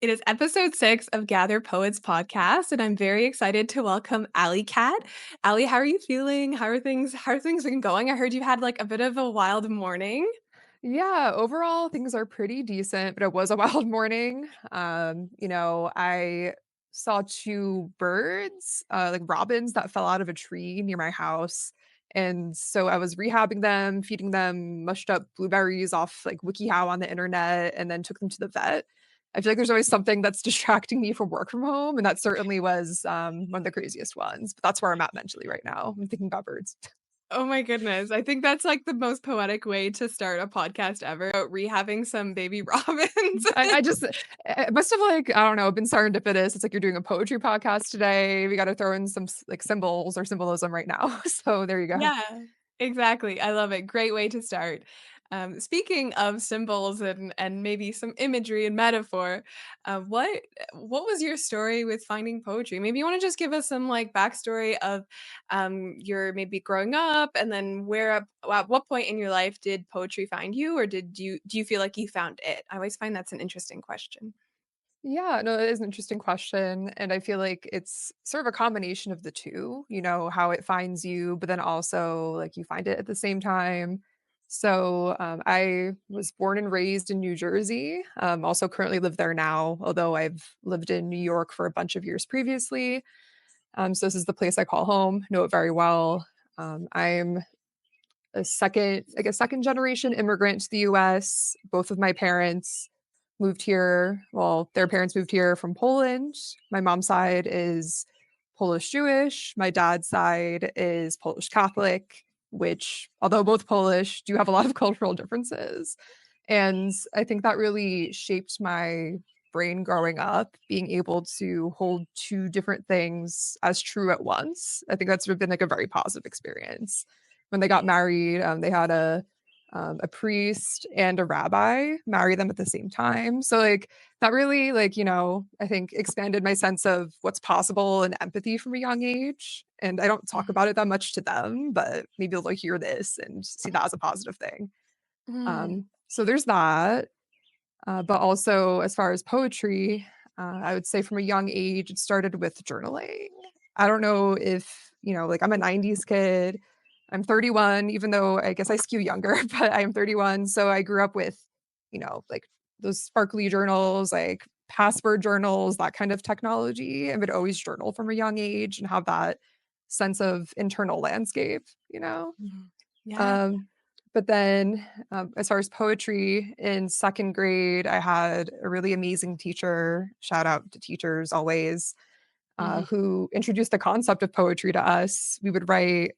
It is episode 6 of Gather Poets podcast, and I'm very excited to welcome Allie Cat. Allie, how are you feeling? How are things been going? I heard you had like a bit of a wild morning. Yeah, overall things are pretty decent, but it was a wild morning. I saw two birds, like robins that fell out of a tree near my house. And so I was rehabbing them, feeding them mushed up blueberries off like WikiHow on the internet, and then took them to the vet. I feel like there's always something that's distracting me from work from home, and that certainly was one of the craziest ones. But that's where I'm at mentally right now. I'm thinking about birds. Oh my goodness. I think that's like the most poetic way to start a podcast ever. Rehabbing some baby robins. I just it must have like, I don't know, been serendipitous. It's like you're doing a poetry podcast today. We gotta throw in some like symbols or symbolism right now. So there you go. Yeah, exactly. I love it. Great way to start. Speaking of symbols and maybe some imagery and metaphor, what was your story with finding poetry? Maybe you want to just give us some like backstory of your maybe growing up, and then at what point in your life did poetry find you, or do you feel like you found it? I always find that's an interesting question. Yeah, no, it is an interesting question. And I feel like it's sort of a combination of the two, how it finds you, but then also like you find it at the same time. So I was born and raised in New Jersey, also currently live there now, although I've lived in New York for a bunch of years previously. So this is the place I call home, know it very well. I'm a second generation immigrant to the US. Both of my parents moved here. Well, their parents moved here from Poland. My mom's side is Polish Jewish. My dad's side is Polish Catholic, which, although both Polish, do have a lot of cultural differences. And I think that really shaped my brain growing up, being able to hold two different things as true at once. I think that's sort of been like a very positive experience. When they got married, they had a priest and a rabbi marry them at the same time. So like that really like, I think expanded my sense of what's possible and empathy from a young age. And I don't talk about it that much to them, but maybe they'll hear this and see that as a positive thing. Mm. So there's that. But also, as far as poetry, I would say from a young age, it started with journaling. I don't know if, like I'm a 90s kid. I'm 31, even though I guess I skew younger, but I am 31. So I grew up with, like those sparkly journals, like password journals, that kind of technology. I would always journal from a young age and have that sense of internal landscape, you know? Mhm. Yeah. Um, but then, as far as poetry in second grade, I had a really amazing teacher. Shout out to teachers always, Mhm. who introduced the concept of poetry to us. We would write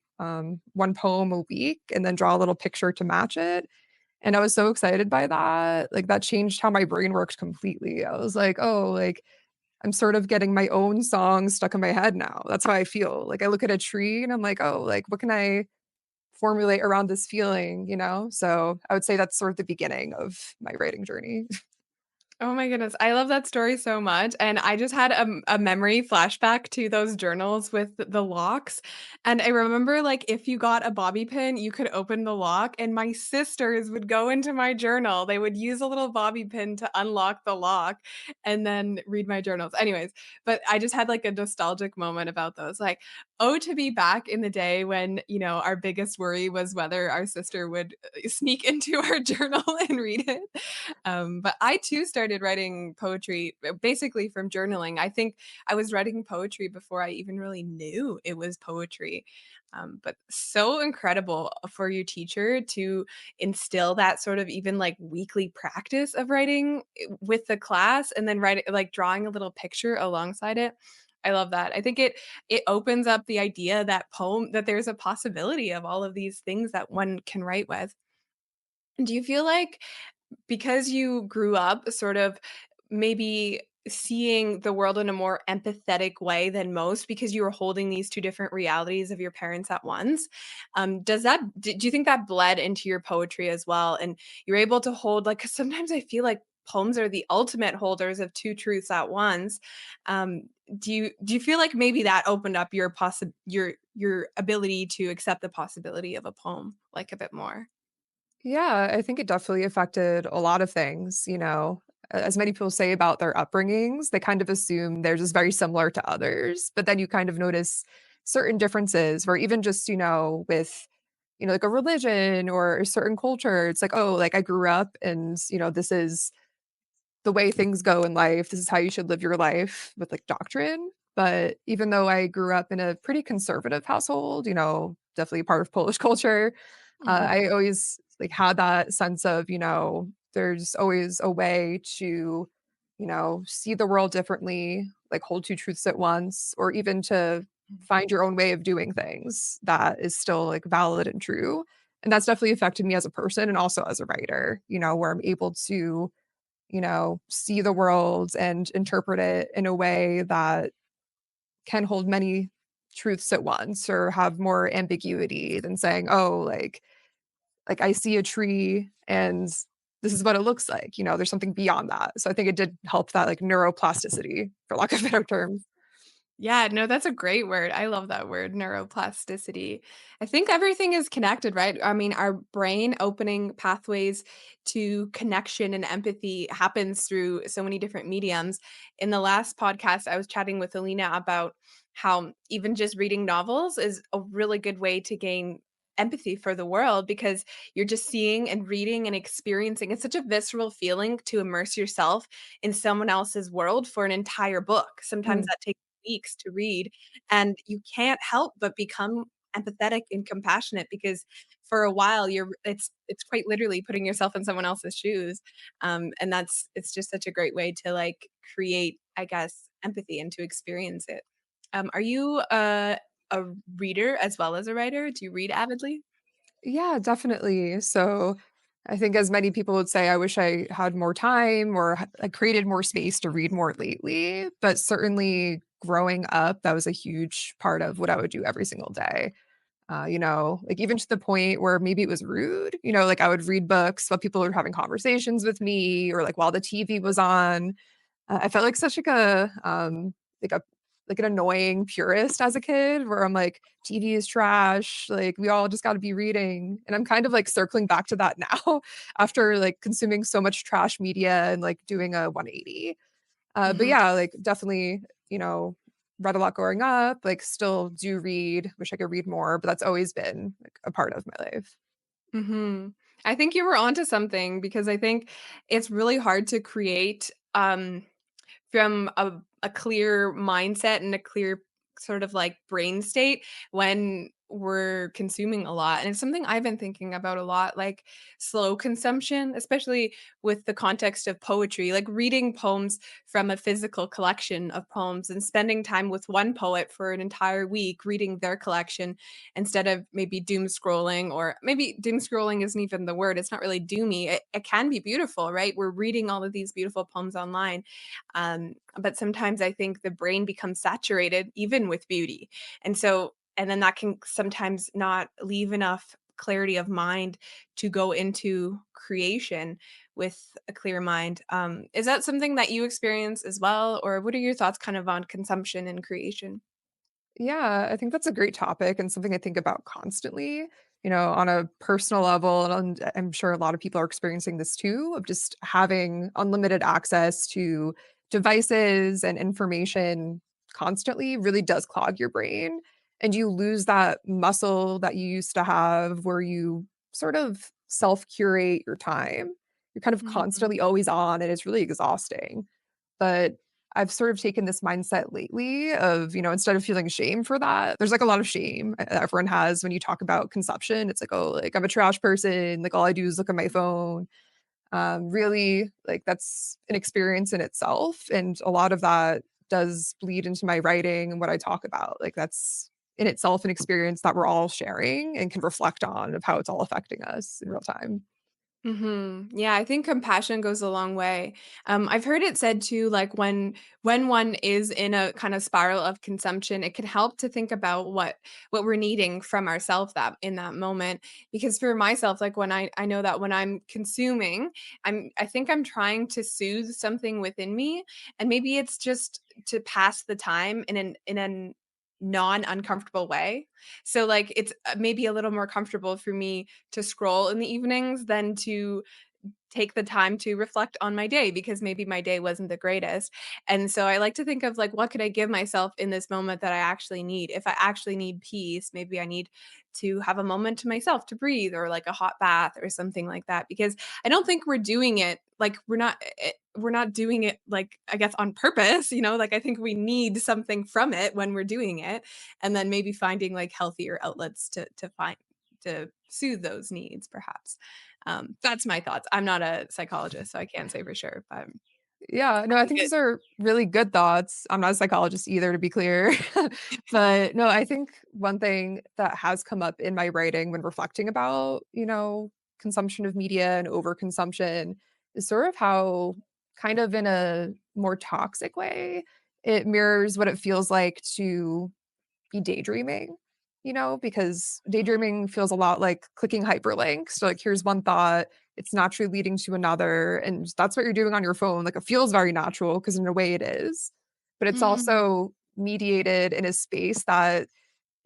one poem a week and then draw a little picture to match it. And I was so excited by that. Like that changed how my brain worked completely. I was like, oh, like I'm sort of getting my own song stuck in my head now. That's how I feel. Like I look at a tree and I'm like, oh, like what can I formulate around this feeling, you know? So I would say that's sort of the beginning of my writing journey. Oh my goodness, I love that story so much, and I just had a memory flashback to those journals with the locks, and I remember, like, if you got a bobby pin, you could open the lock, and my sisters would go into my journal. They would use a little bobby pin to unlock the lock and then read my journals. Anyways, but I just had, like, a nostalgic moment about those, like, oh, to be back in the day when, our biggest worry was whether our sister would, sneak into our journal and read it. But I too started writing poetry basically from journaling. I think I was writing poetry before I even really knew it was poetry. But so incredible for your teacher to instill that sort of even like weekly practice of writing with the class and then writing like drawing a little picture alongside it. I love that. I think it opens up the idea that there's a possibility of all of these things that one can write with. Do you feel like because you grew up sort of maybe seeing the world in a more empathetic way than most because you were holding these 2 different realities of your parents at once, do you think that bled into your poetry as well, and you're able to hold like 'cause sometimes I feel like poems are the ultimate holders of 2 truths at once. Um, do you feel like maybe that opened up your ability to accept the possibility of a poem, like, a bit more? Yeah, I think it definitely affected a lot of things. as many people say about their upbringings, they kind of assume they're just very similar to others, but then you kind of notice certain differences where even just, with, like a religion or a certain culture, it's like, oh, like I grew up and, this is the way things go in life. This is how you should live your life with like doctrine. But even though I grew up in a pretty conservative household, definitely part of Polish culture, Mhm. I always like had that sense of, there's always a way to, see the world differently, like hold two truths at once, or even to find your own way of doing things that is still like valid and true. And that's definitely affected me as a person and also as a writer, where I'm able to see the world and interpret it in a way that can hold many truths at once or have more ambiguity than saying, "Oh, like I see a tree and this is what it looks like." There's something beyond that. So I think it did help that like neuroplasticity, for lack of better terms. Yeah, no, that's a great word. I love that word, neuroplasticity. I think everything is connected, right? I mean, our brain opening pathways to connection and empathy happens through so many different mediums. In the last podcast, I was chatting with Alina about how even just reading novels is a really good way to gain empathy for the world because you're just seeing and reading and experiencing. It's such a visceral feeling to immerse yourself in someone else's world for an entire book. Sometimes Mm, that takes weeks to read, and you can't help but become empathetic and compassionate because for a while it's quite literally putting yourself in someone else's shoes, and it's just such a great way to, like, create, I guess, empathy and to experience it. Are you a reader as well as a writer? Do you read avidly? yeah, definitely. So I think as many people would say, I wish I had more time or I created more space to read more lately. But certainly growing up, that was a huge part of what I would do every single day. Like even to the point where maybe it was rude, like I would read books while people were having conversations with me or like while the TV was on. I felt like such like a like an annoying purist as a kid where I'm like, TV is trash, like we all just gotta be reading. And I'm kind of like circling back to that now after like consuming so much trash media and like doing a 180. But Mhm. yeah, like definitely, read a lot growing up, like still do read, wish I could read more, but that's always been like a part of my life. Mhm. I think you were onto something because I think it's really hard to create, from a clear mindset and a clear sort of like brain state when we're consuming a lot. And it's something I've been thinking about a lot, like slow consumption, especially with the context of poetry, like reading poems from a physical collection of poems and spending time with one poet for an entire week reading their collection instead of maybe doom scrolling, or maybe doom scrolling isn't even the word. It's not really doomy. It can be beautiful, right? We're reading all of these beautiful poems online, but sometimes I think the brain becomes saturated even with beauty. And then that can sometimes not leave enough clarity of mind to go into creation with a clear mind. Is that something that you experience as well? Or what are your thoughts kind of on consumption and creation? Yeah, I think that's a great topic and something I think about constantly, on a personal level. And I'm sure a lot of people are experiencing this too, of just having unlimited access to devices and information constantly really does clog your brain. And you lose that muscle that you used to have where you sort of self curate your time. You're kind of Mhm. constantly always on, and it's really exhausting. But I've sort of taken this mindset lately of, instead of feeling shame for that, there's like a lot of shame everyone has when you talk about consumption. It's like, oh, like I'm a trash person. Like all I do is look at my phone. Really, like that's an experience in itself. And a lot of that does bleed into my writing and what I talk about. Like that's in itself an experience that we're all sharing and can reflect on of how it's all affecting us in real time. Mhm. Yeah, I think compassion goes a long way. I've heard it said too, like when one is in a kind of spiral of consumption, it can help to think about what we're needing from ourselves that in that moment. Because for myself, like when I know that when I'm consuming, I think I'm trying to soothe something within me, and maybe it's just to pass the time in a non-uncomfortable way. So like it's maybe a little more comfortable for me to scroll in the evenings than to take the time to reflect on my day because maybe my day wasn't the greatest. And so I like to think of like, what could I give myself in this moment that I actually need? If I actually need peace, maybe I need to have a moment to myself to breathe or like a hot bath or something like that. Because I don't think we're doing it like we're not doing it like I guess on purpose, you know, like I think we need something from it when we're doing it and then maybe finding like healthier outlets to soothe those needs perhaps. That's my thoughts. I'm not a psychologist, so I can't say for sure, but Yeah, I no, I think think it those are really good thoughts. I'm not a psychologist either, to be clear. But no, I think one thing that has come up in my writing when reflecting about, consumption of media and overconsumption is sort of how, kind of in a more toxic way, it mirrors what it feels like to be daydreaming, because daydreaming feels a lot like clicking hyperlinks. So, like, here's one thought, it's naturally leading to another. And that's what you're doing on your phone. Like, it feels very natural because, in a way, it is. But it's Mm, also mediated in a space that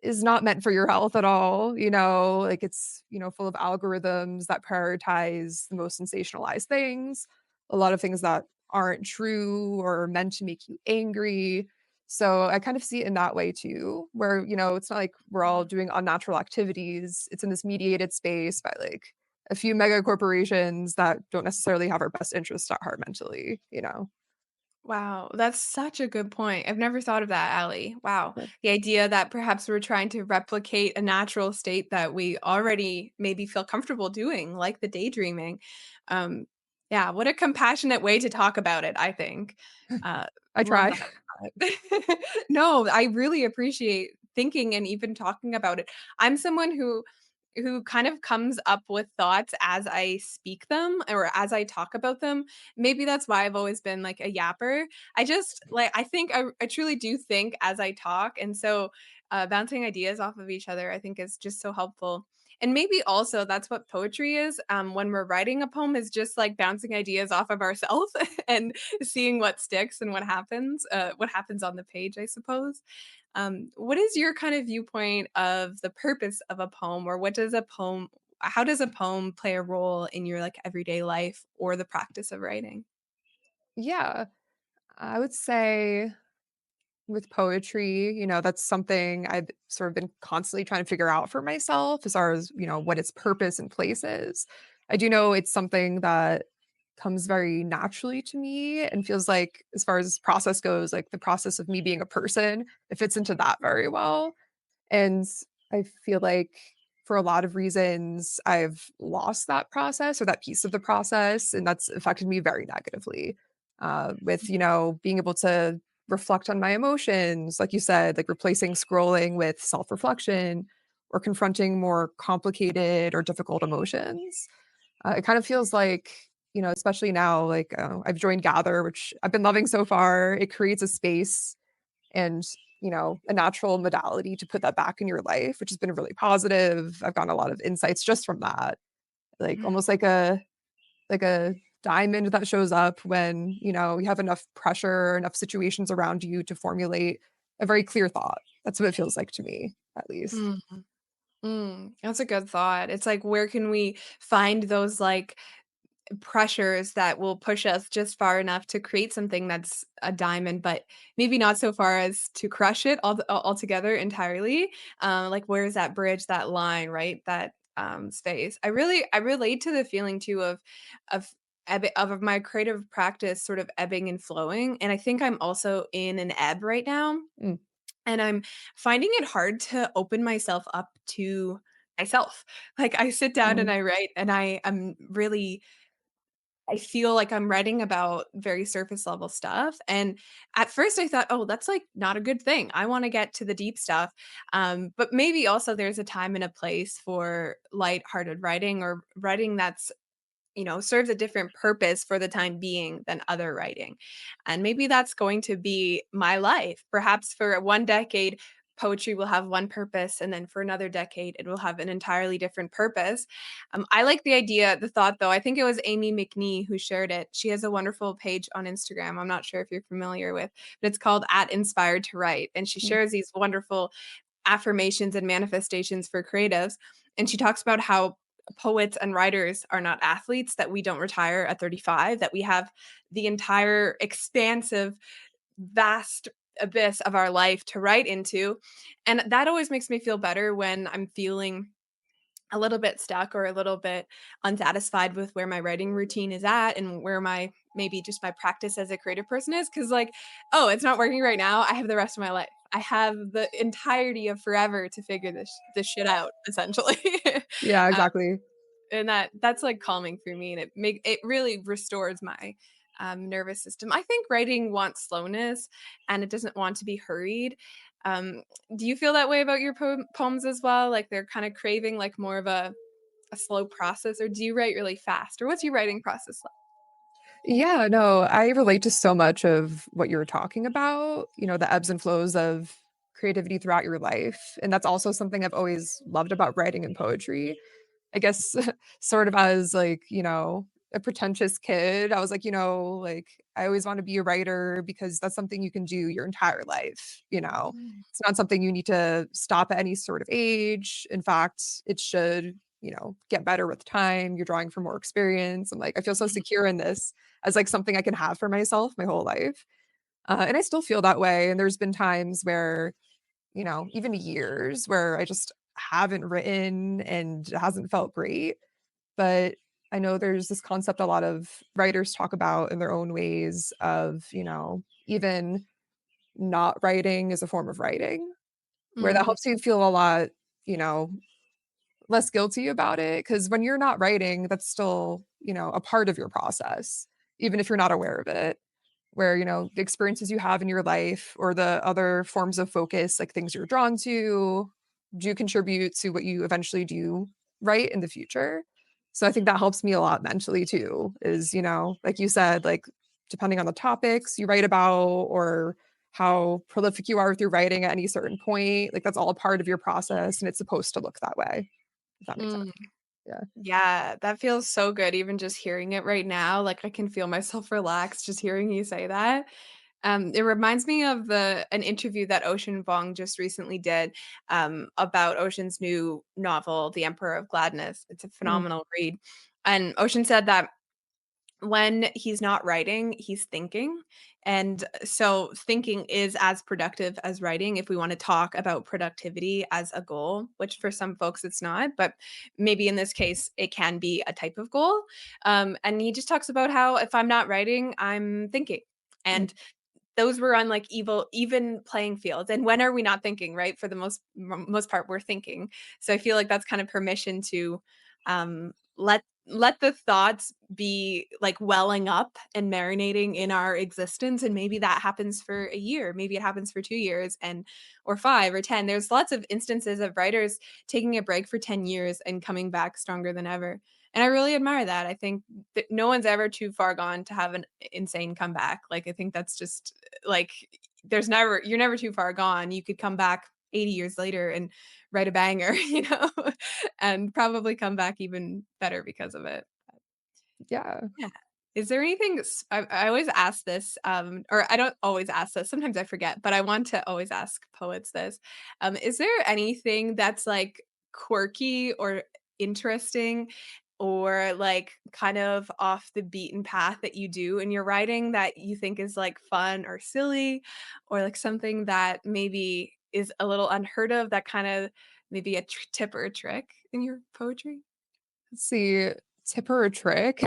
is not meant for your health at all, like it's, full of algorithms that prioritize the most sensationalized things, a lot of things that aren't true or meant to make you angry. So I kind of see it in that way too, where, it's not like we're all doing unnatural activities. It's in this mediated space by like a few mega corporations that don't necessarily have our best interests at heart mentally. wow, that's such a good point. I've never thought of that, Allie. Wow. Yeah. The idea that perhaps we're trying to replicate a natural state that we already maybe feel comfortable doing, like the daydreaming. Um, yeah, what a compassionate way to talk about it, I think. Uh, I love try. that thought. No, I really appreciate thinking and even talking about it. I'm someone who kind of comes up with thoughts as I speak them or as I talk about them. Maybe that's why I've always been like a yapper. I just like I think I truly do think as I talk, and so bouncing ideas off of each other, I think is just so helpful. And maybe also that's what poetry is. When we're writing a poem, is just like bouncing ideas off of ourselves and seeing what sticks and what happens on the page, I suppose. What is your kind of viewpoint of the purpose of a poem, or what does a poem? How does a poem play a role in your like everyday life or the practice of writing? Yeah, I would say with poetry, that's something I've sort of been constantly trying to figure out for myself as far as, what its purpose and place is. I do know it's something that comes very naturally to me and feels like, as far as this process goes, like the process of me being a person, it fits into that very well. And I feel like for a lot of reasons, I've lost that process or that piece of the process, and that's affected me very negatively. With being able to reflect on my emotions, like you said, like replacing scrolling with self reflection or confronting more complicated or difficult emotions. It kind of feels like, especially now, like I've joined Gather, which I've been loving so far. It creates a space and a natural modality to put that back in your life, which has been really positive. I've gotten a lot of insights just from that, like Mm, almost like a diamond that shows up when you have enough pressure, enough situations around you to formulate a very clear thought. That's what it feels like to me, at least. mm, that's a good thought. It's like where can we find those like pressures that will push us just far enough to create something that's a diamond, but maybe not so far as to crush it altogether entirely. Like where is that bridge, that line, right? That space. I relate to the feeling too of of my creative practice sort of ebbing and flowing. And I think I'm also in an ebb right now. Mm, And I'm finding it hard to open myself up to myself. Like I sit down and mm, I write and I am really I feel like I'm writing about very surface level stuff, and at first I thought, "Oh, that's, like, not a good thing. I wanna get to the deep stuff." But maybe also there's a time and a place for lighthearted writing or writing that's serves a different purpose for the time being than other writing. And maybe that's going to be my life. Perhaps for one decade, poetry will have one purpose, and then for another decade, it will have an entirely different purpose. I like the thought though. I think it was Amy McNee who shared it. She has a wonderful page on Instagram. I'm not sure if you're familiar with, but it's called at Inspired to Write. And she mm, shares these wonderful affirmations and manifestations for creatives. And she talks about how poets and writers are not athletes, that we don't retire at 35, that we have the entire expansive, vast abyss of our life to write into. And that always makes me feel better when I'm feeling a little bit stuck or a little bit unsatisfied with where my writing routine is at and where my maybe just my practice as a creative person is, because like, oh, it's not working right now, I have the rest of my life, I have the entirety of forever to figure this shit out essentially. Yeah, um, exactly. and that's like calming for me, and it really restores my nervous system. I think writing wants slowness, and it doesn't want to be hurried. um, do you feel that way about your poems as well? Like they're kind of craving like more of a slow process, or do you write really fast? Or what's your writing process like? Yeah, no, I relate to so much of what you were talking about, the ebbs and flows of creativity throughout your life. And that's also something I've always loved about writing and poetry. I guess sort of as like, a pretentious kid, I was like, like I always want to be a writer because that's something you can do your entire life. Mm, It's not something you need to stop at any sort of age. In fact, it should, get better with time. You're drawing for more experience. I'm like, I feel so secure in this as like something I can have for myself my whole life. And I still feel that way. And there's been times where, even years where I just haven't written and it hasn't felt great. But I know there's this concept a lot of writers talk about in their own ways of, even not writing is a form of writing, where that mm, helps you feel a lot, you know, less guilty about it. Because when you're not writing, that's still, a part of your process, even if you're not aware of it, where, the experiences you have in your life or the other forms of focus, like things you're drawn to, do contribute to what you eventually do write in the future. So I think that helps me a lot mentally too, is, like you said, like depending on the topics you write about or how prolific you are with your writing at any certain point, like that's all a part of your process and it's supposed to look that way, if that makes sense. mm. Yeah. Yeah, that feels so good even just hearing it right now, like, I can feel myself relax just hearing you say that. It reminds me of an interview that Ocean Vuong just recently did, about Ocean's new novel, The Emperor of Gladness. It's a Mm, phenomenal read, and Ocean said that when he's not writing, he's thinking. And so thinking is as productive as writing if we want to talk about productivity as a goal, which for some folks it's not, but maybe in this case it can be a type of goal. And he just talks about how if I'm not writing, I'm thinking. mm. And those were on like even playing fields. And when are we not thinking, right? For the most part, we're thinking. So I feel like that's kind of permission to let the thoughts be like welling up and marinating in our existence. And maybe that happens for a year, maybe it happens for 2 years, and or 5 or 10. There's lots of instances of writers taking a break for 10 years and coming back stronger than ever. And I really admire that. I think that no one's ever too far gone to have an insane comeback. Like I think that's just like you're never too far gone. You could come back 80 years later and write a banger, and probably come back even better because of it. Yeah. Yeah. Is there anything I always ask this, or I don't always ask this, sometimes I forget, but I want to always ask poets this. Is there anything that's like quirky or interesting or like kind of off the beaten path that you do in your writing that you think is like fun or silly, or like something that maybe is a little unheard of, that kind of maybe a tip or a trick in your poetry? Let's see, tip or a trick.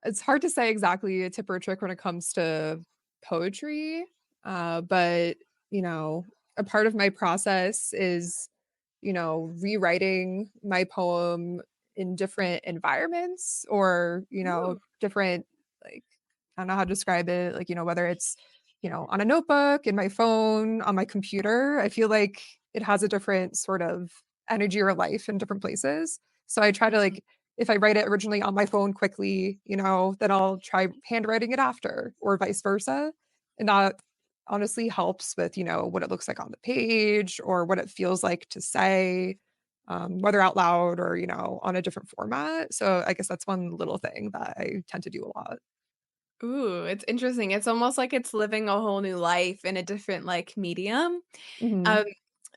It's hard to say exactly a tip or a trick when it comes to poetry, but, you know, a part of my process is, rewriting my poem in different environments or, Ooh. different, like, I don't know how to describe it, like, whether it's, on a notebook, in my phone, on my computer, I feel like it has a different sort of energy or life in different places. So I try to Mhm. like if I write it originally on my phone quickly, then I'll try handwriting it after or vice versa. And that honestly helps with, what it looks like on the page or what it feels like to say, whether out loud or, on a different format. So I guess that's one little thing that I tend to do a lot. Ooh, it's interesting. It's almost like it's living a whole new life in a different, like, medium. Mhm. Um,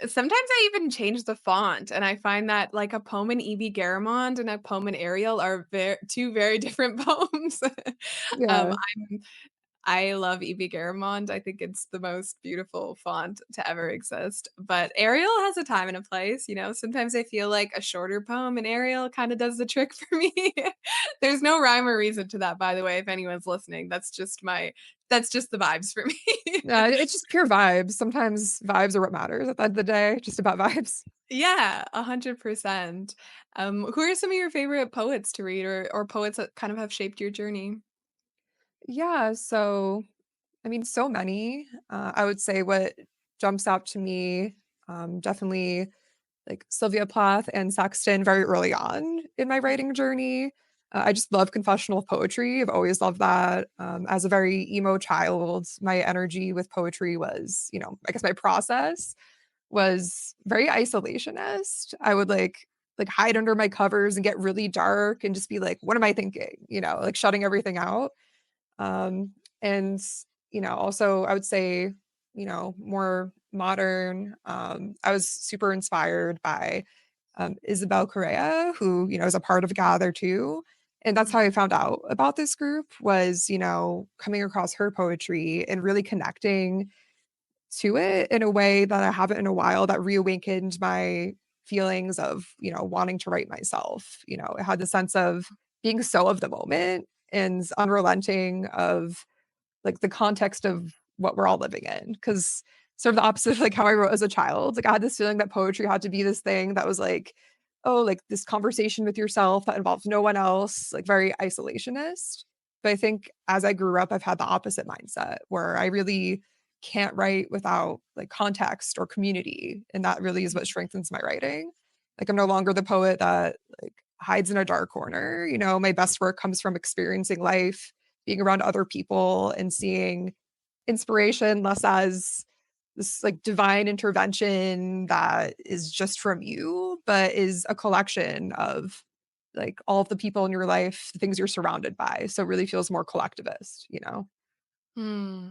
Sometimes I even change the font, and I find that, like, a poem in Evie Garamond and a poem in Arial are 2 very different poems. Yeah. I'm I love Evie Garamond. I think it's the most beautiful font to ever exist, but Arial has a time and a place, you know? Sometimes I feel like a shorter poem in Arial kinda does the trick for me. There's no rhyme or reason to that, by the way, if anyone's listening. That's just the vibes for me. It's just pure vibes. Sometimes vibes are what matters at the end of the day, just about vibes. Yeah, 100%. Who are some of your favorite poets to read or poets that kind of have shaped your journey? Yeah, so I mean, so many. I would say what jumps out to me, definitely like Sylvia Plath and Sexton very early on in my writing journey. I just love confessional poetry. I've always loved that. As a very emo child, my energy with poetry was, I guess my process was very isolationist. I would like hide under my covers and get really dark and just be like, what am I thinking? Like shutting everything out. Um, and, also I would say, more modern, I was super inspired by Isabel Correa, who, is a part of Gather too. And that's how I Mhm. found out about this group was, coming across her poetry and really connecting to it in a way that I haven't in a while that reawakened my feelings of, wanting to write myself. It had the sense of being so of the moment and unrelenting of like the context of what we're all living in. Cause sort of the opposite of like how I wrote as a child. Like I had this feeling that poetry had to be this thing that was like, oh, like this conversation with yourself that involves no one else, like very isolationist. But I think as I grew up, I've had the opposite mindset where I really can't write without like context or community. And that really is what strengthens my writing. Like I'm no longer the poet that like hides in a dark corner. My best work comes from experiencing life, being around other people and seeing inspiration less as this like divine intervention that is just from you, but is a collection of like all of the people in your life, the things you're surrounded by. So it really feels more collectivist. Hmm.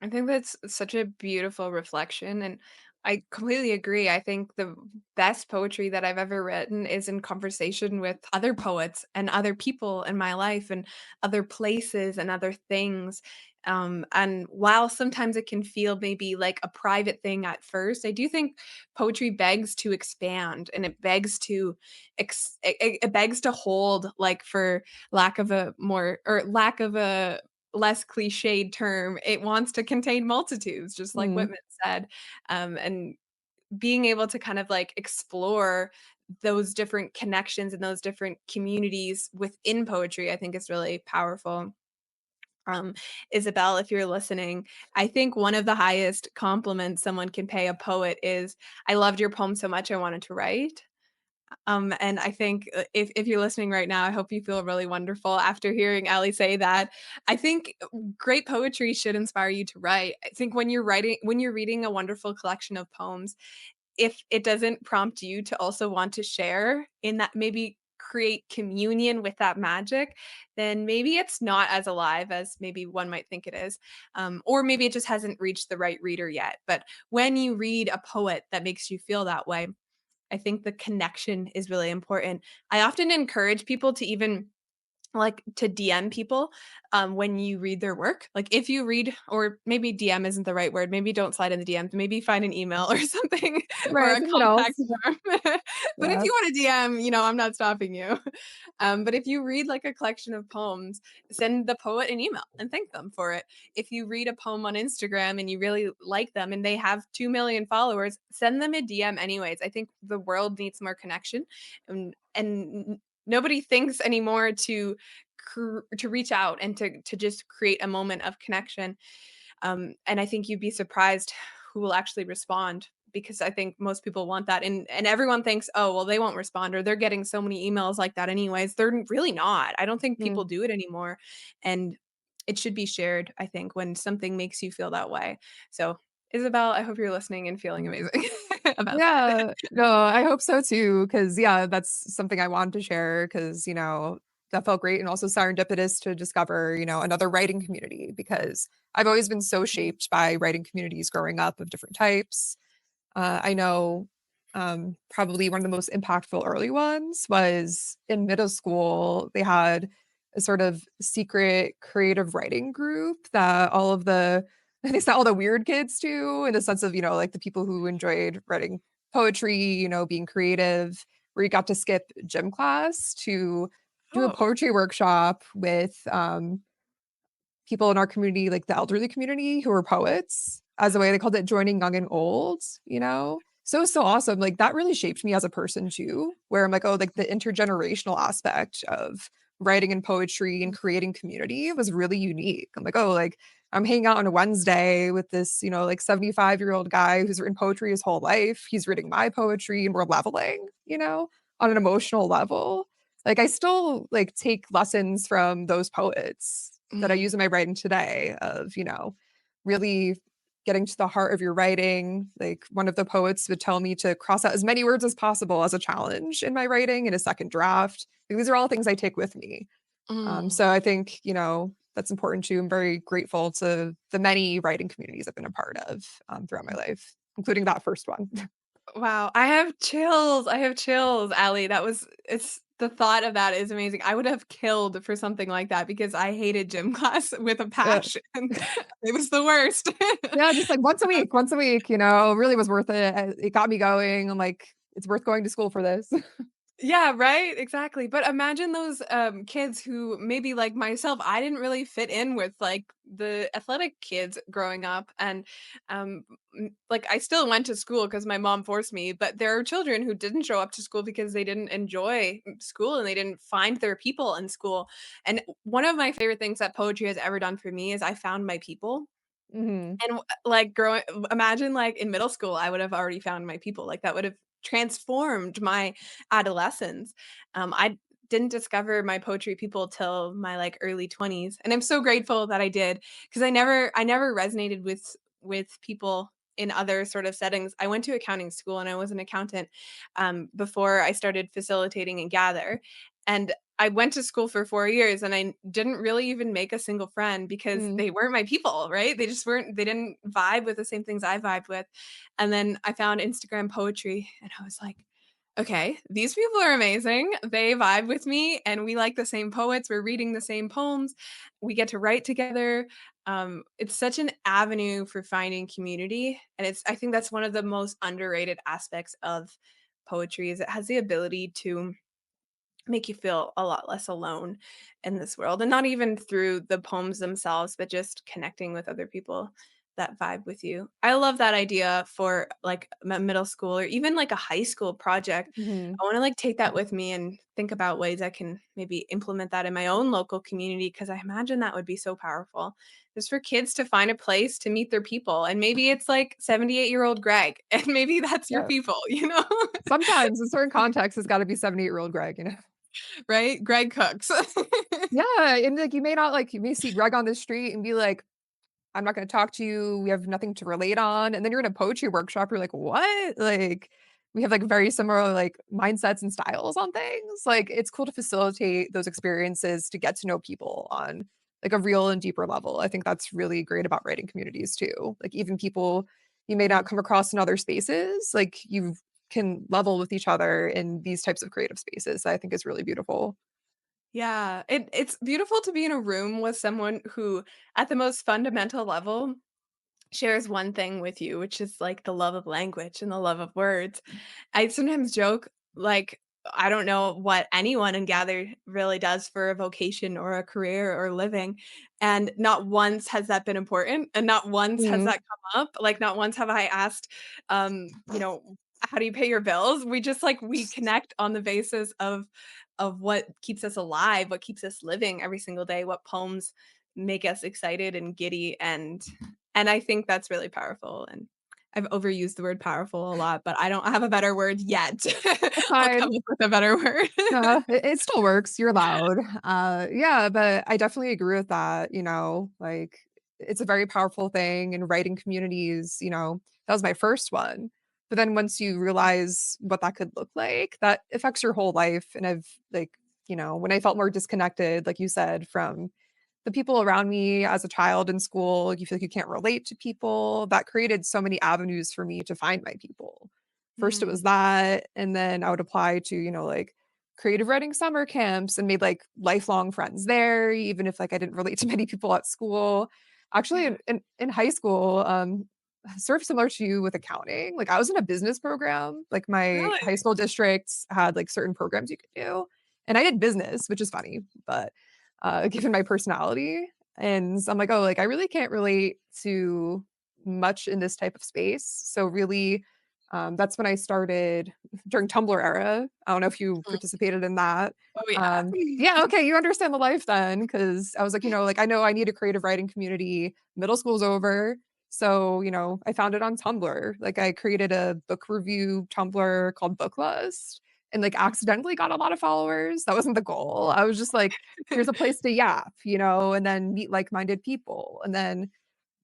I think that's such a beautiful reflection, and I completely agree. I think the best poetry that I've ever written is in conversation with other poets and other people in my life and other places and other things. And while sometimes it can feel maybe like a private thing at first, I do think poetry begs to expand and it begs to it begs to hold, like, for lack of a more or lack of a less cliched term, it wants to contain multitudes, just like Mm. Whitman said. And being able to kind of like explore those different connections and those different communities within poetry, I think is really powerful. Um, Isabel, if you're listening, I think one of the highest compliments someone can pay a poet is, I loved your poem so much I wanted to write. And I think, if you're listening right now, I hope you feel really wonderful after hearing Ali say that. I think great poetry should inspire you to write. I think when you're reading a wonderful collection of poems, if it doesn't prompt you to also want to share in that, maybe create communion with that magic, then maybe it's not as alive as maybe one might think it is. Or maybe it just hasn't reached the right reader yet. But when you read a poet that makes you feel that way, I think the connection is really important. I often encourage people to even like to DM people when you read their work. Like if you read, or maybe DM isn't the right word. Maybe don't slide in the DMs. Maybe find an email or something or Right. a Something contact else. form. But if Yeah. you want to DM, I'm not stopping you. But if you read like a collection of poems, send the poet an email and thank them for it. If you read a poem on Instagram and you really like them and they have 2 million followers, send them a DM anyways. I think the world needs more connection, and nobody thinks anymore to reach out and to just create a moment of connection. And I think you'd be surprised who will actually respond, because I think most people want that, and everyone thinks, oh well, they won't respond, or they're getting so many emails like that anyways. They're really not. I don't think people Mm. do it anymore, and it should be shared. I think when something makes you feel that way. So, Isabel, I hope you're listening and feeling amazing about that. Yeah. No, I hope so too. Cause yeah, that's something I wanted to share because, that felt great and also serendipitous to discover, another writing community because I've always been so shaped by writing communities growing up of different types. I know probably one of the most impactful early ones was in middle school. They had a sort of secret creative writing group that all of the, they sent all the weird kids to, in the sense of, like the people who enjoyed writing poetry, being creative, where you got to skip gym class to do a Oh. poetry workshop with people in our community, like the elderly community who were poets, as a way they called it joining young and old. So it's so awesome. Like that really shaped me as a person too, where I'm like, oh, like the intergenerational aspect of writing and poetry and creating community was really unique. I'm like, oh, like I'm hanging out on a Wednesday with this, like 75-year-old guy who's written poetry his whole life. He's reading my poetry and we're leveling, on an emotional level. Like I still like take lessons from those poets that I Mhm. use in my writing today of, really getting to the heart of your writing. Like one of the poets would tell me to cross out as many words as possible as a challenge in my writing in a second draft. Like, these are all things I take with me. Mm. So I think, that's important too. I'm very grateful to the many writing communities I've been a part of throughout my life, including that first one. Wow, I have chills. I have chills, Allie. It's the thought of that is amazing. I would have killed for something like that because I hated gym class with a Yeah. passion. It was the worst. Yeah, just like once a week, really was worth it. It got me going. I'm like, it's worth going to school for this. Yeah, right? Exactly. But imagine those, kids who maybe like myself, I didn't really fit in with, like, the athletic kids growing up, and, like, I still went to school because my mom forced me, but there are children who didn't show up to school because they didn't enjoy, school and they didn't find their people in school, and one of my favorite things that poetry has ever done for me is I found my people. Mhm. And, like, growing imagine, like, in middle school, I would have already found my people, like, that would have transformed my adolescence. I didn't discover my poetry people till my, like, early 20s, and I'm so grateful that I did, because I never resonated with people in other sort of settings. I went to accounting school, and I was an accountant, before I started facilitating and Gather, and I went to school for 4 years, and I didn't really even make a single friend because Mm. they weren't my people, right? They didn't vibe with the same things I vibed with, and then I found Instagram poetry, and I was like, "Okay, these people are amazing. They vibe with me, and we like the same poets, we're reading the same poems, we get to write together." It's such an avenue for finding community, and I think that's one of the most underrated aspects of poetry is it has the ability to make you feel a lot less alone in this world, and not even through the poems themselves, but just connecting with other people that vibe with you. I love that idea for like middle school or even like a high school project. Mhm. I want to like take that with me and think about ways I can maybe implement that in my own local community because I imagine that would be so powerful. Just for kids to find a place to meet their people. And maybe it's like 78-year-old Greg, and maybe that's your Yeah. people, you know? Sometimes in certain contexts, it's gotta be 70-year-old Greg. Right? Greg cooks. Yeah, and, like, you may see Greg on the street and be like, "I'm not gonna talk to you, we have nothing to relate on," and then you're in a poetry workshop, you're like, "What?" Like, we have, like, very similar, like, mindsets and styles on things. Like, it's cool to facilitate those experiences to get to know people on, like, a real and deeper level. I think that's really great about writing communities too. Like, even people you may not Mhm. come across in other spaces, like, you can level with each other in these types of creative spaces, that I think is really beautiful. Yeah, it's beautiful to be in a room with someone who, at the most fundamental level, shares one thing with you, which is, like, the love of language and the love of words. I sometimes joke, like, I don't know what anyone in Gather really does for a vocation or a career or living, and not once has that been important, and not once has Mhm. that come up, like, not once have I asked, "How do you pay your bills?" We just, like, we connect on the basis of what keeps us alive, what keeps us living every single day, what poems make us excited and giddy, and I think that's really powerful, and I've overused the word powerful a lot, but I don't have a better word yet. That's I'll come fine. up with a better word. It still works, you're loud. Yeah, but I definitely agree with that, like, it's a very powerful thing in writing communities, that was my first one. But then once you realize what that could look like, that affects your whole life, and I've, like, when I felt more disconnected, like you said, from the people around me as a child in school, you feel like you can't relate to people. That created so many avenues for me to find my people. First, it was Mm, that, and then I would apply to, like creative writing summer camps and made like lifelong friends there, even if like I didn't relate to many people at school. Actually, yeah, in high school, sort of similar to you with accounting, like I was in a business program. Like my really? high school districts had like certain programs you could do, and I did business, which is funny, but given my personality. And I'm like, oh, like I really can't relate to much in this type of space. So really, that's when I started during Tumblr era. I don't know if you Mm. participated in that. Oh, yeah. Yeah, okay, you understand the life then, because I was like, like I know I need a creative writing community. Middle school's over. So, I found it on Tumblr. Like I created a book review Tumblr called Booklist and like accidentally got a lot of followers. That wasn't the goal. I was just like, here's a place to yap, and then meet like-minded people. And then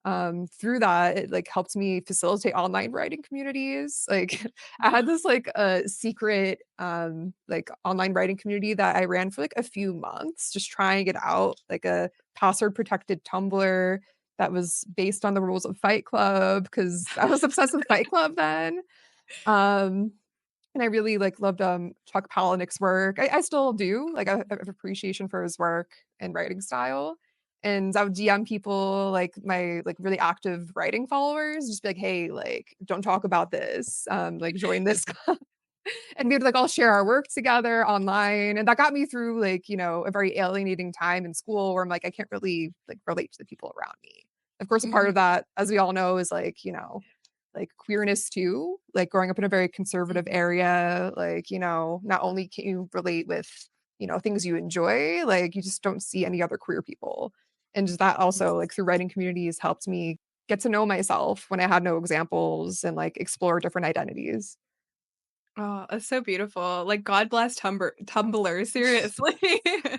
through that, it like helped me facilitate online writing communities. Like I had this like a secret like online writing community that I ran for like a few months, just trying it out, like a password protected Tumblr that was based on the rules of Fight Club because I was obsessed with Fight Club then. Um and I really, like, loved, Chuck Palahniuk's work. I still do, like, I have appreciation for his work and writing style, and I would DM people, like, my, like, really active writing followers, just be like, "Hey, like, don't talk about this, like, join this." And we'd, like, all share our work together online, and that got me through, like, a very alienating time in school where I'm like, I can't really, like, relate to the people around me. Of course, a part Mhm, of that, as we all know, is, like queerness too, like growing up in a very conservative mhm. area, like, not only can you relate with, things you enjoy, like you just don't see any other queer people. And just that also, like through writing communities, helped me get to know myself when I had no examples and like explore different identities. Oh, that's so beautiful. Like, God bless Tumblr, seriously.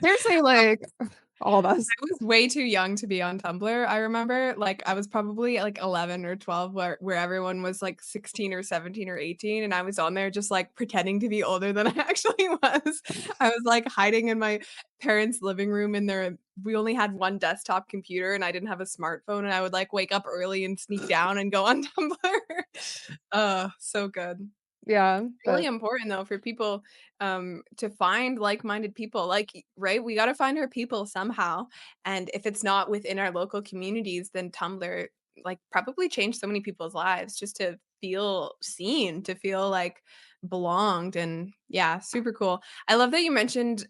Seriously, like all of us. I was way too young to be on Tumblr. I remember, like, I was probably, like, 11 or 12 where everyone was, like, 16 or 17 or 18, and I was on there just, like, pretending to be older than I actually was. I was, like, hiding in my parents' living room in their we only had 1 desktop computer, and I didn't have a smartphone, and I would, like, wake up early and sneak down and go on Tumblr. So good. Yeah, Really but important though for people, to find like-minded people, like, right? We gotta find our people somehow, and if it's not within our local communities, then Tumblr, like, probably changed so many people's lives just to feel seen, to feel, like, belonged, and yeah, super cool. I love that you mentioned,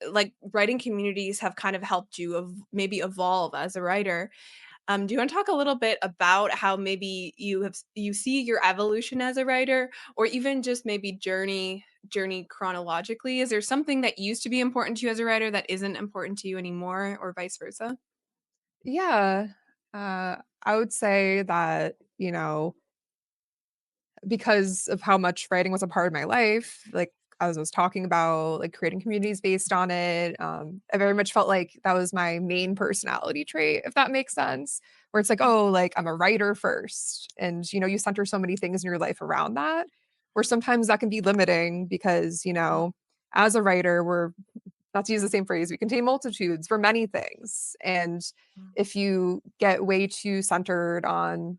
like, writing communities have kind of helped you maybe evolve as a writer. Do you wanna talk a little bit about how maybe you see your evolution as a writer or even just maybe journey chronologically? Is there something that used to be important to you as a writer that isn't important to you anymore or vice versa? yeah, I would say that, because of how much writing was a part of my life, like, as I was talking about, like, creating communities based on it, I very much felt like that was my main personality trait, if that makes sense, where it's like, Mm, "Oh, like, I'm a writer first," and, you center so many things in your life around that, where sometimes that can be limiting because, as a writer, we're not to use the same phrase, we contain multitudes for many things. And mm, if you get way too centered on,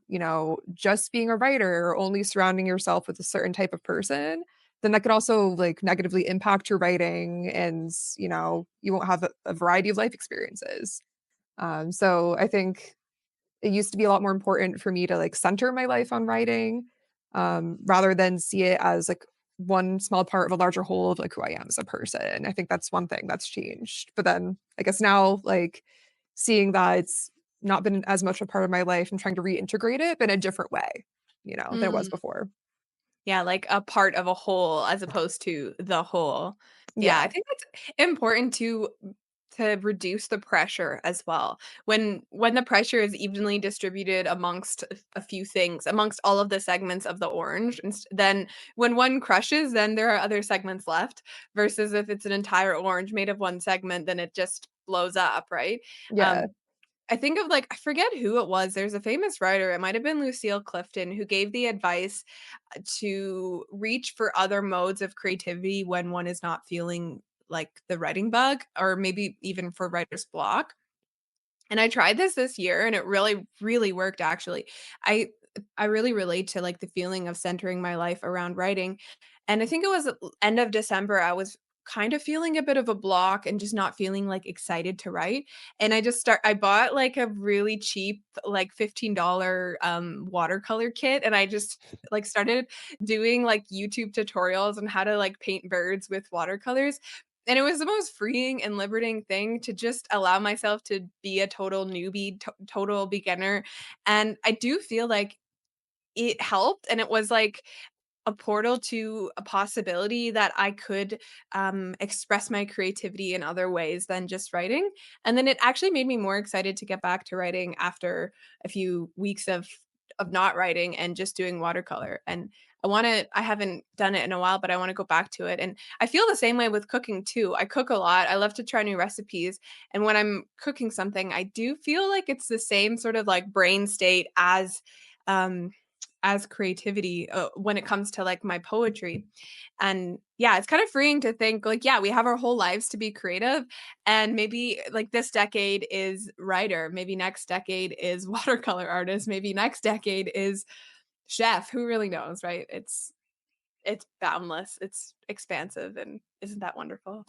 just being a writer or only surrounding yourself with a certain type of person, then that could also like negatively impact your writing and, you won't have a variety of life experiences. So I think it used to be a lot more important for me to like center my life on writing rather than see it as like one small part of a larger whole of like who I am as a person. I think that's one thing that's changed. But then I guess now like seeing that it's not been as much a part of my life and trying to reintegrate it, but in a different way, than it was mm. before. Yeah, like a part of a whole as opposed to the whole. Yeah, I Yeah. think that's important to reduce the pressure as well. When the pressure is evenly distributed amongst a few things, amongst all of the segments of the orange, then when one crushes, then there are other segments left versus if it's an entire orange made of one segment, then it just blows up, right? Yeah. Um, I think of, like, I forget who it was, there's a famous writer, it might have been Lucille Clifton, who gave the advice, to reach for other modes of creativity when one is not feeling like the writing bug or maybe even for writer's block. And I tried this year and it really, really worked actually. I I really relate to, like, the feeling of centering my life around writing, and I think it was end of December, I was kind of feeling a bit of a block and just not feeling, like, excited to write, and I bought, like, a really cheap, like, $15, watercolor kit, and I just, like, started doing, like, YouTube tutorials on how to, like, paint birds with watercolors, and it was the most freeing and liberating thing to just allow myself to be a total newbie, total beginner, and I do feel like it helped, and it was like a portal to a possibility that I could, express my creativity in other ways than just writing, and then it actually made me more excited to get back to writing after a few weeks of not writing and just doing watercolor, and I haven't done it in a while, but I wanna go back to it, and I feel the same way with cooking too. I cook a lot, I love to try new recipes, and when I'm cooking something, I do feel like it's the same sort of, like, brain state um as creativity, when it comes to, like, my poetry, and, yeah, it's kind of freeing to think, like, yeah, we have our whole lives to be creative, and maybe, like, this decade is writer, maybe next decade is watercolor artist, maybe next decade is chef, who really knows, right? It's boundless, it's expansive, and isn't that wonderful?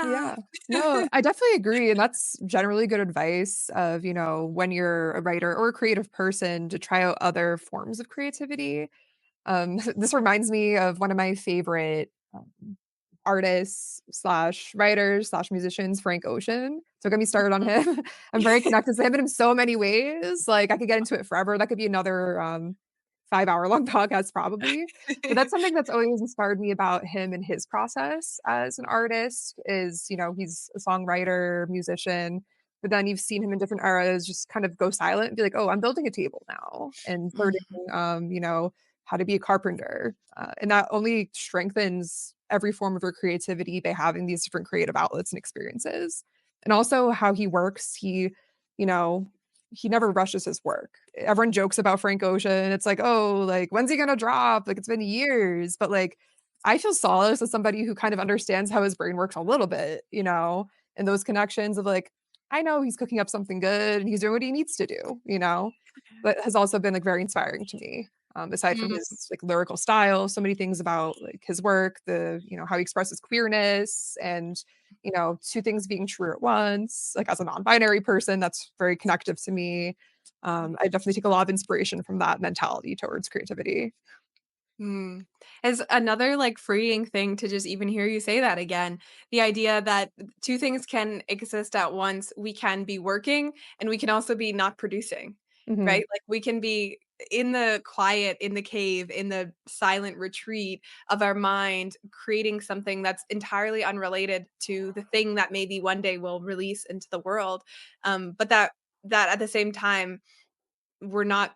Yeah. No, I definitely agree, and that's generally good advice of, when you're a writer or a creative person to try out other forms of creativity. This reminds me of one of my favorite, artists slash writers slash musicians, Frank Ocean. So get me started on Mhm. him. I'm very connected to him in so many ways. Like I could get into it forever. That could be another 5 hour long podcast probably. But that's something that's always inspired me about him and his process as an artist is, he's a songwriter, musician, but then you've seen him in different eras just kind of go silent and be like, oh, I'm building a table now and learning, Mhm. how to be a carpenter. And that only strengthens every form of your creativity by having these different creative outlets and experiences. And also how he works, you know, he never rushes his work. Everyone jokes about Frank Ocean. It's like, oh, like when's he gonna drop? Like it's been years. But like I feel solace as somebody who kind of understands how his brain works a little bit, and those connections of like, I know he's cooking up something good and he's doing what he needs to do, that has also been like very inspiring to me. Aside from Mm. his like lyrical style, so many things about like his work, how he expresses queerness and two things being true at once. Like as a non-binary person, that's very connective to me. I definitely take a lot of inspiration from that mentality towards creativity. Mm. As another, like, freeing thing to just even hear you say that again, the idea that 2 things can exist at once. We can be working, and we can also be not producing, Mhm. right? Like, we can be in the quiet, in the cave, in the silent retreat of our mind, creating something that's entirely unrelated to the thing that maybe one day we'll release into the world, but that at the same time we're not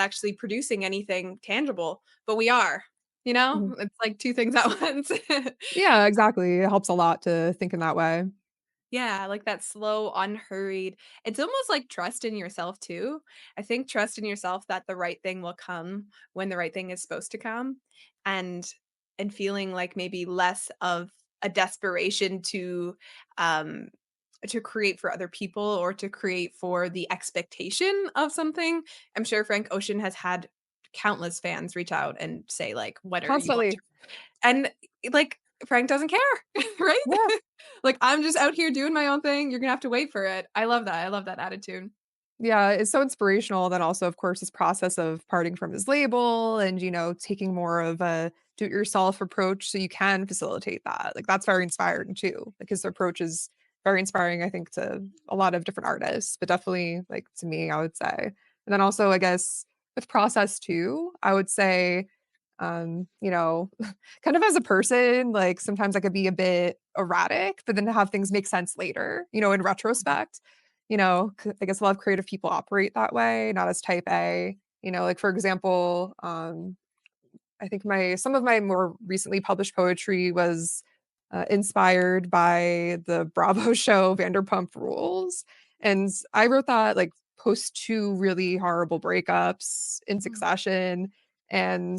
actually producing anything tangible, but we are, you know? Mhm. It's like 2 things at once. Yeah, exactly. It helps a lot to think in that way. Yeah, like that slow, unhurried it's almost like trust in yourself too. I think trust in yourself that the right thing will come when the right thing is supposed to come, and feeling like maybe less of a desperation um, to create for other people or to create for the expectation of something. I'm sure Frank Ocean has had countless fans reach out and say like, "When are you going to" Constantly. and, like, Frank doesn't care, right? Yeah. Like, "I'm just out here doing my own thing, you're gonna have to wait for it." I love that attitude. Yeah, it's so inspirational. Then also, of course, this process of parting from his label and, taking more of a do-it-yourself approach so you can facilitate that. Like that's very inspiring too. Like his approach is very inspiring, I think, to a lot of different artists, but definitely like to me, I would say. And then also, I guess, with process too, I would say, um, you know, kind of as a person, like sometimes I could be a bit erratic, but then to have things make sense later, in retrospect. I guess a lot of creative people operate that way, not as type A. Like for example, I think my some of my more recently published poetry was inspired by the Bravo show Vanderpump Rules, and I wrote that like post two really horrible breakups in Mhm. succession. And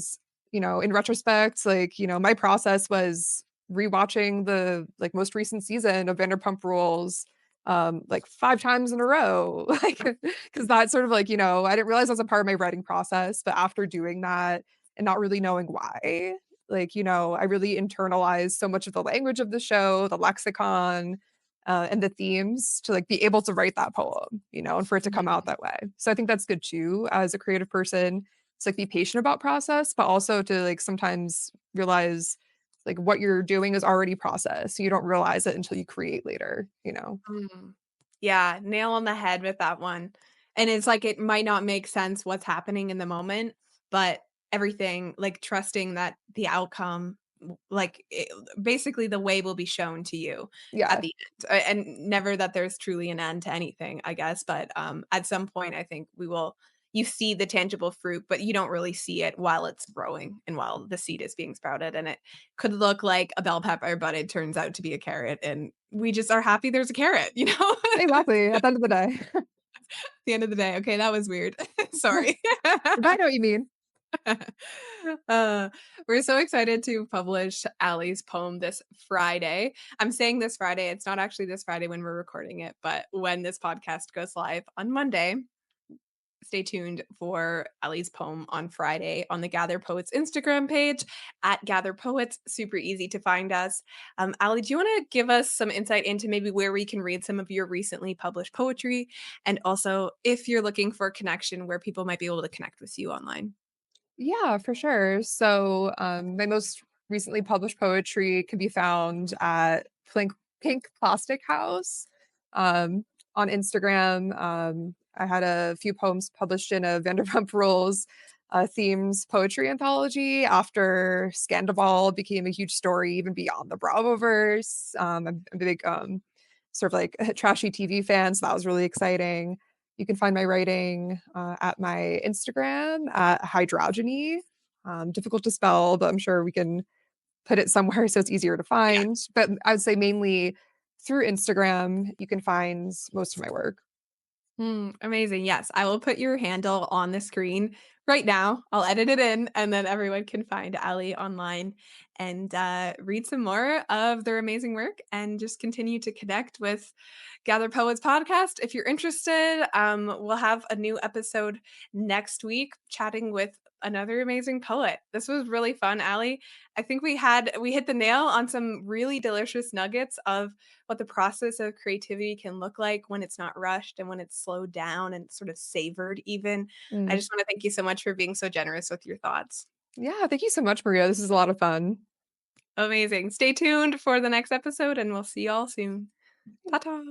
in retrospect, like my process was rewatching the like most recent season of Vanderpump Rules like 5 times in a row, like, because that's sort of like, I didn't realize that was a part of my writing process, but after doing that and not really knowing why, like, I really internalized so much of the language of the show, the lexicon, and the themes to, like, be able to write that poem, and for it to come out Mhm. that way. So I think that's good too as a creative person to, like, be patient about process, but also to, like, sometimes realize, like, what you're doing is already processed, so you don't realize it until you create later. Mm. Yeah, nail on the head with that one. And it's like it might not make sense what's happening in the moment, but everything like trusting that the outcome basically the way will be shown to you at Yeah. the end. And never that there's truly an end to anything, I guess, but at some point I think you see the tangible fruit, but you don't really see it while it's growing and while the seed is being sprouted and it could look like a bell pepper, but it turns out to be a carrot, and we just are happy there's a carrot, you know? Exactly, at the end of the day. At the end of the day. Okay, that was weird. Sorry. But I know what you mean. Uh, we're so excited to publish Allie's poem this Friday. I'm saying this Friday, it's not actually this Friday when we're recording it, but when this podcast goes live on Monday, stay tuned for Ellie's poem on Friday on the Gather Poets Instagram page at Gather Poets. Super easy to find us. Ellie, do you want to give us some insight into maybe where we can read some of your recently published poetry? And also, if you're looking for a connection, where people might be able to connect with you online? Yeah, for sure. So, my most recently published poetry can be found at Pink Plastic House, on Instagram. I had a few poems published in a Vanderpump Rules themes poetry anthology after Scandoval became a huge story even beyond the Bravoverse. I'm a big sort of like trashy TV fan, so that was really exciting. You can find my writing at my Instagram at hydrogeny. Difficult to spell, but I'm sure we can put it somewhere so it's easier to find. But I would say mainly through Instagram, you can find most of my work. Amazing. Yes, I will put your handle on the screen right now. I'll edit it in, and then everyone can find Ali online and read some more of their amazing work and just continue to connect with Gather Poets podcast. If you're interested, we'll have a new episode next week chatting with another amazing poet. This was really fun, Ali. I think we hit the nail on some really delicious nuggets of what the process of creativity can look like when it's not rushed and when it's slowed down and sort of savored even. I Mm. just want to thank you so much for being so generous with your thoughts. Yeah, thank you so much, Maria. This is a lot of fun. Amazing. Stay tuned for the next episode and we'll see y'all soon. Ta-ta.